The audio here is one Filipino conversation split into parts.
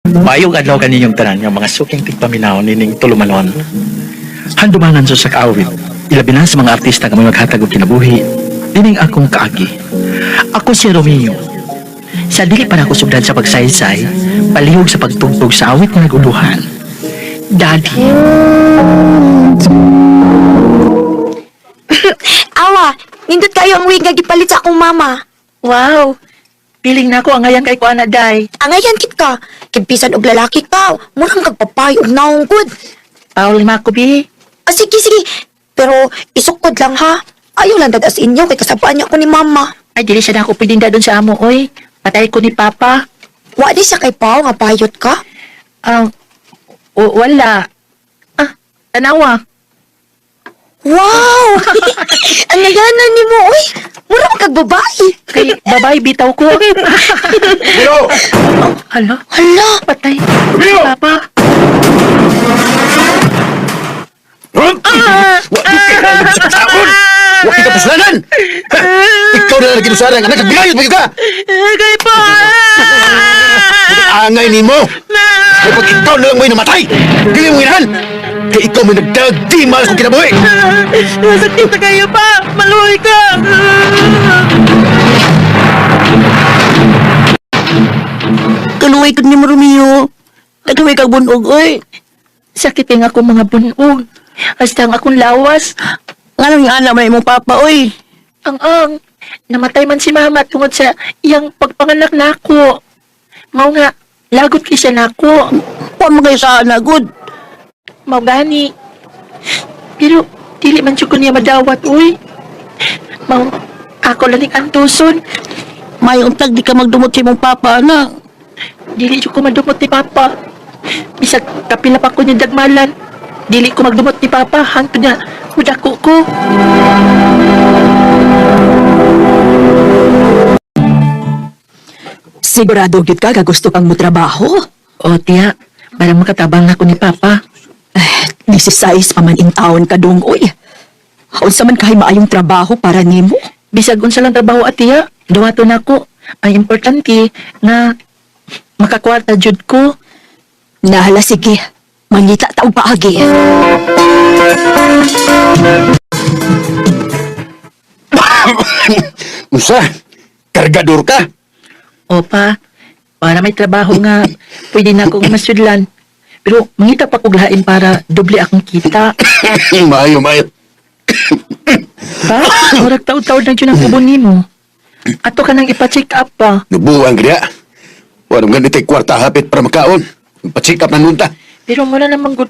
Mayong adlaw kaninyong tanan nga mga suking tigpaminaw nining tulumanon. Handumanan sa kaawit. Ilabi na sa mga artista nga may maghatag og kinabuhi. Dining akong kaagi. Ako si Romeo. Sa dili pa na ako sugdan sa pagsaysay, palihog sa pagtugtog sa awit nga naguluhan. Daddy. Awa, nindot kayo ang wig nga gipalit sa akong mama. Wow! Piling na ako ang ngayon kay Kuana Day. Angayan kit ka. Kimpisan og lalaki ka. Murang kagpapay og naong good. Paul Makubi. Ah, sige, sige. Pero isukod lang ha. Ayaw lang dadas inyo kay kasabaan niya ako ni mama. Ay, dili siya na ako pwedeng dadon sa amo, oy. Patay ko ni Papa. Wa di siya kay Pao nga payot ka. Wala. Tanawa. Wow! Ang naganan ni mo, oy. Murang kagbabae. Kay babay bitaw ko. Romeo! Hala, Hala, patay. Romeo! Papa. Huwag ka taon! Huwag ka pasalanan! Ikaw na lang kinusarang anak, nagbigayot mo ka! Kay Pa. Angay ni mo! Kaya pag ikaw na lang mo'y namatay, dili mo inahan! Kaya ikaw may nagdagdi malas kong kinabuhi! Nasakit na kayo pa. Maluhay ka. Kaluway ka ni mo, Romeo. Kaluway kang bunog, oy. Sakit nga ako mga bunog. Hasta ang akong lawas. Nga nga anak mo na imong papa, oy. Ang namatay man si mama tungod sa iyang pagpanganak na ako. Mao nga, lagot ki siya na ako. Huwag mo kayo sa anagod. Mao gani. Pero, dili man siya ko niya madawat, uy. Mao, ako laling antuson. May untag di ka magdumot sa imong papa, anak. Dili siya ko madumot ni Papa. Bisag kapila pa ko niya dagmalan. Dili ko magdumot ni Papa. Hangtod na, mudako ko. Sigurado gid ka gusto kang motrabaho? O, tiya, para makatabang ako ni Papa. 16 pa man in taon ka dong, oy. Unsa man kahay maayong trabaho para nimo? Bisag unsa lang trabaho at tiya, duwato na ko. Ang importante na makakwarta jud ko. Nahala sige, mangita ta og paagi. Usa, kargador ka? Opa, para may trabaho nga, pwede na akong masudlan. Pero mangita pa kog lain para doble akong kita. Maayo, maayo. Pa, murag taod-taod na dyan ang kubon nimo. Ato ka nang ipa-check up pa. Nabuang kaya. Walang ganitay kwarta hapit para makaon. Pa-check up na nunta. Pero mura namang gud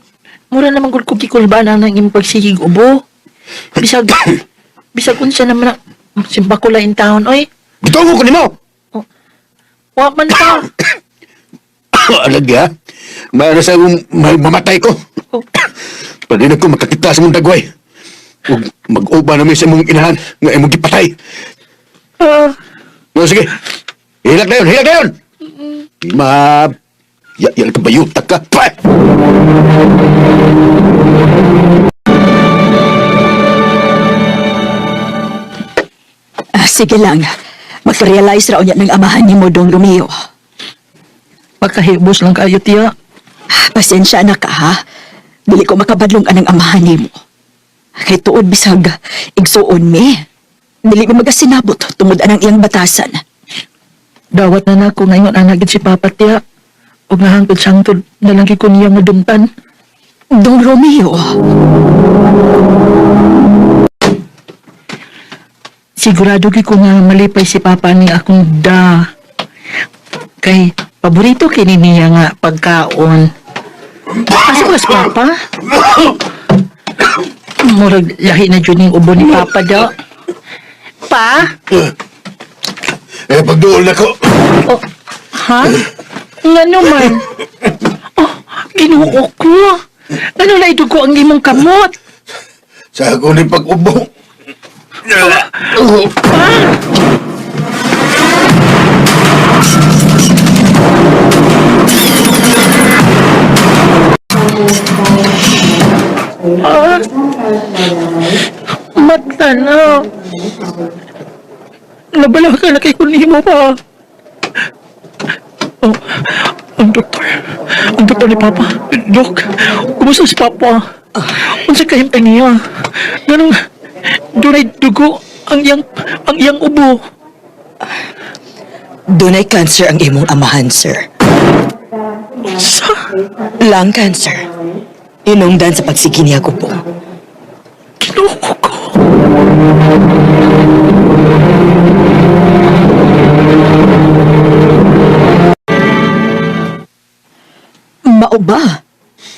ko gikulba na nang imong pagsigig ubo. Bisag unsa naman simba ko lain taon, oy. Gitungo ko ni mo! Wa man pa. Alagi ha? Mayroon sa mamatay ko. Oh. Pwede na ko makakita sa mong dagway. Ug mag-uba namin sa mong inahan nga imong gipatay. No, sige. Hilak na yun, hilak na yun! Yan ka bayutak ka. Pa! Sige lang, mag-realize raw niya ng amahan ni mo dong Romeo. Pagkahibos lang kayo, tiya. Pasensya na ka ha. Dili ko makabadlong anang amahan ni mo. Kay tuod bisag igsuon mi. Dili mo magasinabot tungod anang iyang batasan. Dawat na nako ngayon anagid si Papa, tiya. Ug nahangtod sangtod na lang ko niya madumpan. Dong Romeo, Sigurado gid ko nga malipay si Papa ni akong kay paborito kini niya nga pagkaon. Pasok Papa. Murag lahi na dyan yung ubo ni Papa daw. Pa? Pagduol na ko. Oh, ha? Nga naman. Oh, ginuo ko. Ano na idugo ang imong kamot? Sa ako ni pag-ubo. Mata na. Nabala ka na kay kunimo pa. Oh, ang doktor. Ang doktor ni Papa. Dok, kumusta si Papa? Unsa kahimtang niya? Ganong, dunay dugo ang iyang ubo. Dunay cancer ang imong amahan, sir. Sa, Lung cancer. Hinungdan sa pagsigi niya ko po. kinuko ko. Mao ba?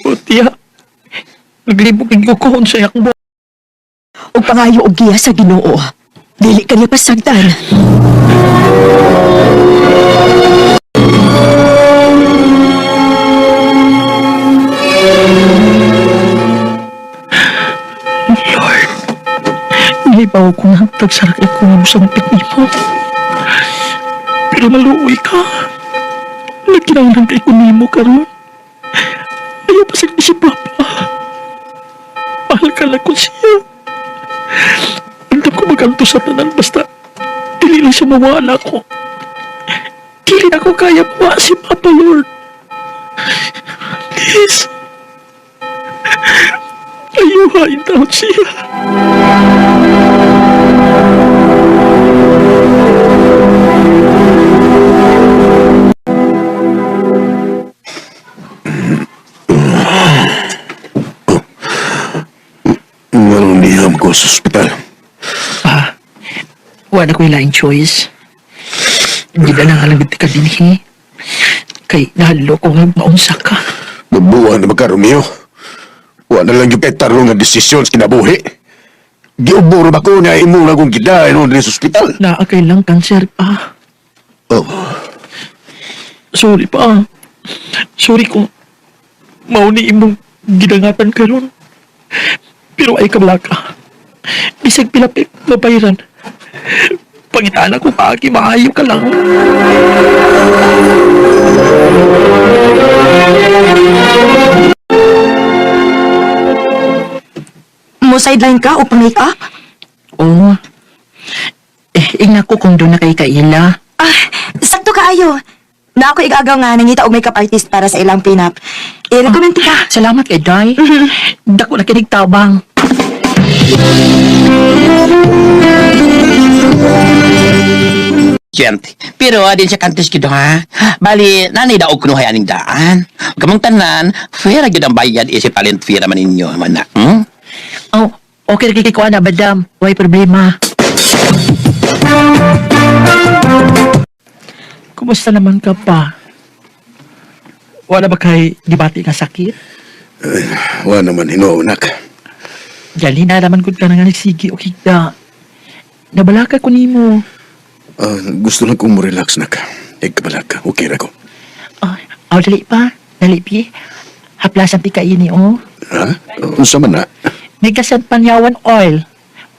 O tiya, naglibog ang kukuhon sa yakbo. O pangayo og giya sa Ginoo. Dili kaniya pasagdan. Lord, naibaw ko nga tagsarkay ko ng sampit ni mo. Pero maluoy ka. Nagkinahanglan kay kunimo karon. Ayaw pa sagdi si Papa. Mahal ka lang ko siya. Andam ko maganto sa tanan basta dili lang siya mawala ko. Dili ako kaya pa si Papa, Lord. Please. Ayuhain taon siya. Anong niham ko sa ospital? Wala ko laing choice. Hindi na lang ka dinhi. Kay nahalo ko nga maunsa ka. Mabuhan na magkarumio. Wala lang yung kay tarong nga desisyon sa kinabuhi. Giuboro ba ko na imo na kong gidahin nun sa ospital? Naakay lang kanser pa. Oh, Sorry pa. Sorry kung mauni imong gidangatan karon. Pero ay kablaka. Bisag pilapit mabayaran. Pangitaan ako paagi maayo ka lang. Mo sideline ka o pang-make up? Oo. Ingna ko kung doon na kay Kaila. Ah, sakto ka ayo. Na ako igagaw nga nangita og makeup artist para sa ilang pinap. I-recommend ka. Salamat kay Day. Dako na kinig tabang. Siyempre. Pero adin siya kantis gido ha. Bali, nanay daog kuno hayaning daan. Kamang tanan, fair gyud ang bayad isip talent fair man ninyo man na. Hmm? Oh, okay kay ko na madam. Way problema. Kumusta naman ka pa? Wala ba kay gibati nga sakit? wala naman hinoonak. Dali na naman ko ka nga nagsigi o higda. Nabalaka ko nimo. Gusto lang kong mo-relax na ka. Ikabalag ka. Okay ra ko. Dali pa. Dali pi. Haplasan ti kaini oh. Ha? Unsa man na? May kasad panyawan oil.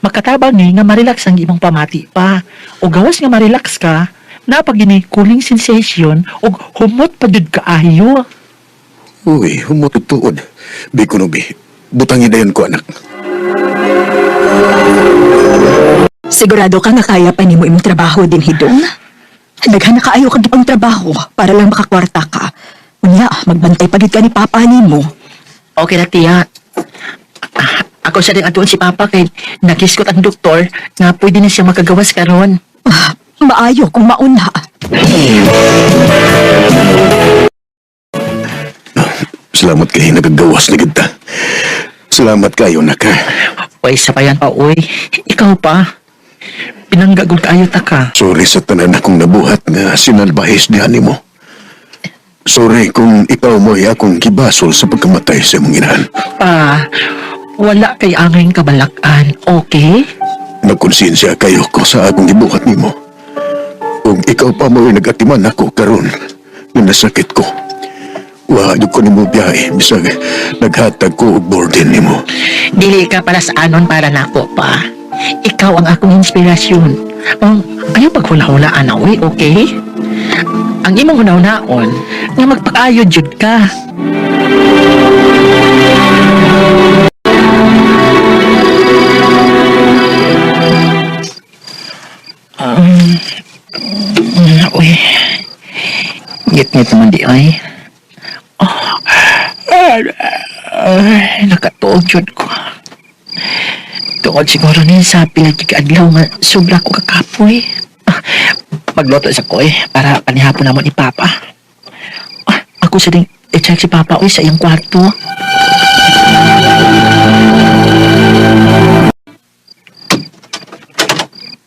Makatabang ni nga marilax ang imong pamati pa. O gawas nga marilax ka, napag gini cooling sensation o humot pa jud kaayo. Uy, humututuod. Biko no bi. Butang idayon ko anak. Sigurado ka nga kaya pa nimo imong trabaho din hidong? Daghana kaayo kag ipang trabaho para lang makakwarta ka. Unya, magbantay pagid ka ni Papa nimo. Okay na tiya. Ako sa rin atuon si Papa kay nakiskot ang doktor na pwede na siya makagawas karon. Maayo kung mauna. Salamat kayo nagagawas na kita. Salamat kayo naka. Uy, sapayan pa uy. Ikaw pa. Pinanggagod kaayo ta ka. Sorry sa tanan akong nabuhat nga sinalbahis ni mo. Sorry kung ikaw mo ay akong gibasol sa pagkamatay sa imong inahan. Pa, wala kay angay kabalakan, okay? Nagkonsensya kayo ko sa akong gibuhat nimo. Kung ikaw pa mo ay nagatiman ako karon na nasakit ko. Wahayog ko nimo biyahe bisag naghatag ko og burden nimo. Dili ka para sa anon para nako pa. Ikaw ang akong inspirasyon. Ayaw paghula-hulaan na uy, okay? Ang imong hunaw-naon nga magpakayod jud ka. Uy. Ngit-ngit naman di ay. Oh. Ay, nakatuog yun ko. Tungod siguro ni sa pinagkikadlaw nga sobra ko kakapoy. Magluto sa ko para panihapon naman ni Papa. Ako sa ding i-check si Papa sa iyang kwarto.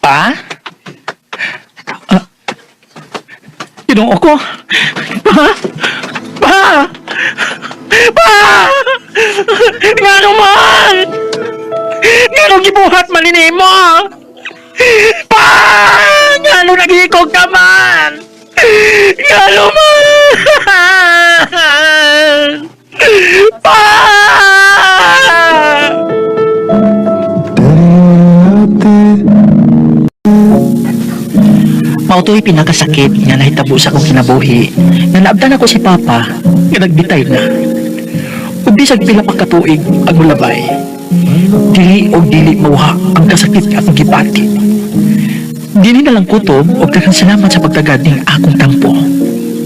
Pa? Ginoo ko. Pa? Pa? Pa! Nga naman! Nga gibuhat malini mo! Pa! Nga nagikog ka man! Nga naman! Pa! Mauto'y pinakasakit nga nahitabo sa akong kinabuhi nga naabdan ako si Papa nga nagbitay na. Ug bisag pila pa katuig ang mulabay. Dili o dili mauha ang kasakit nga akong gipati. Dili na lang kutob o daghang salamat sa pagtagad ning akong tampo.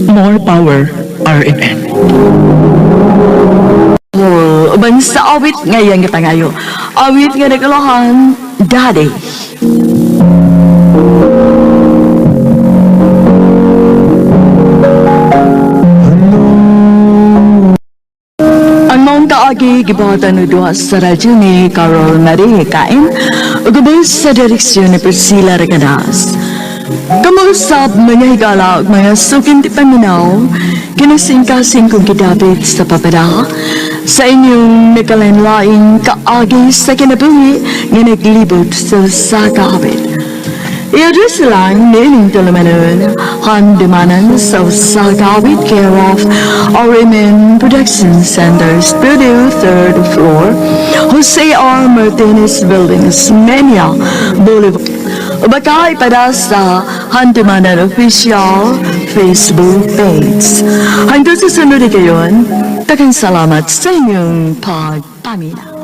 More power, RNN. Oh, uban sa awit ngayon kita ngayo. Awit nga nagalahan, Daddy. Ang mong kaagi gibatan no duha sa radyo ni Carol Marie Kain ugubos sa direksyon ni Priscilla Regadas. Kamusap mga higala ug mga suking ti paminaw kinasing-kasing kong gidapit sa papara sa inyong nakalanlaing kaagi sa kinabuhi nga naglibot sa sakabit. I-address lang nining tulumanon handimanan sa sakawit care of Orimen Production Center, Studio 3rd floor, Jose R. Martinez Buildings, Mania Boulevard. Baka ipada sa Handimanan Official Facebook page. Hanggang sa sunod kayon, tagang salamat sa inyong pagpamina.